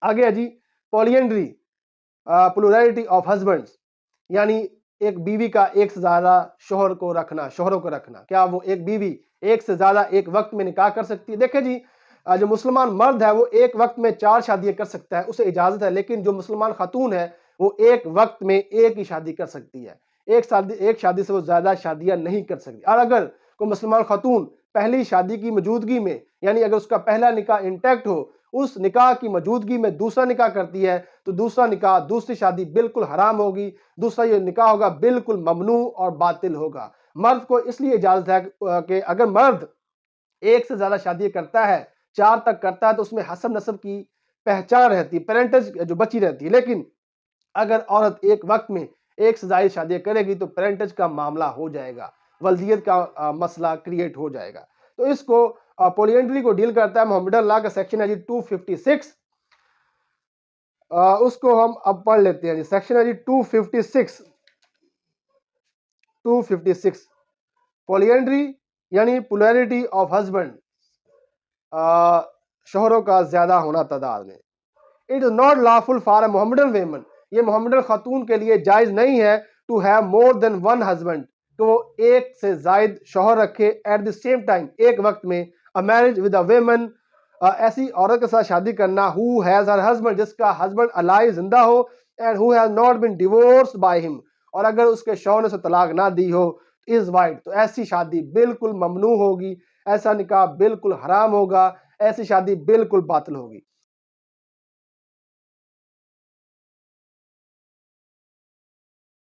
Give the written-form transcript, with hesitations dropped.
آگے ہے جی پولیینڈری، پلورلٹی of husbands, یعنی ایک بیوی کا ایک سے زیادہ شوہروں کو رکھنا. کیا وہ ایک بیوی ایک سے زیادہ ایک وقت میں نکاح کر سکتی ہے؟ دیکھیں جی جو مسلمان مرد ہے وہ ایک وقت میں 4 شادیاں کر سکتا ہے، اسے اجازت ہے، لیکن جو مسلمان خاتون ہے وہ ایک وقت میں ایک ہی شادی کر سکتی ہے. ایک شادی سے وہ زیادہ شادیاں نہیں کر سکتی. اور اگر کوئی مسلمان خاتون پہلی شادی کی موجودگی میں، یعنی اگر اس کا پہلا نکاح انٹیکٹ ہو، اس نکاح کی موجودگی میں دوسرا نکاح کرتی ہے تو دوسرا نکاح، دوسری شادی بالکل حرام ہوگی، دوسرا یہ نکاح ہوگا بالکل ممنوع اور باطل ہوگا. مرد کو اس لیے اجازت ہے کہ اگر مرد ایک سے زیادہ شادی کرتا ہے، 4 تک کرتا ہے، تو اس میں حسب نسب کی پہچان رہتی ہے، پیرنٹج جو بچی رہتی ہے. لیکن اگر عورت ایک وقت میں ایک سے زائد شادیاں کرے گی تو پیرنٹج کا معاملہ ہو جائے گا، ولدیت کا مسئلہ کریٹ ہو جائے گا. تو اس کو پولیینڈری کو ڈیل کرتا ہے محمدن لاء کا سیکشن ہے جی 256. اس کو ہم اب پڑھ لیتے ہیں جی. سیکشن ہے جی 256. پولیینڈری یعنی پولرٹی آف ہسبینڈ، شوہروں کا زیادہ ہونا تعداد میں. It is not lawful for a Mohammedan women, یہ محمدن خاتون کے لیے جائز نہیں ہے to have more than one husband, کہ وہ ایک سے زائد شوہر رکھے ایٹ دی سیم ٹائم، ایک وقت میں. a marriage with a woman، ایسی عورت کے ساتھ شادی کرنا who has her husband، جس کا ہسبینڈ alive زندہ ہو، and who has not been divorced by him، اور اگر اس کے شوہر نے اسے طلاق نہ دی ہو is void، تو ایسی شادی بالکل ممنوع ہوگی، ایسا نکاح بالکل حرام ہوگا، ایسی شادی بالکل باطل ہوگی.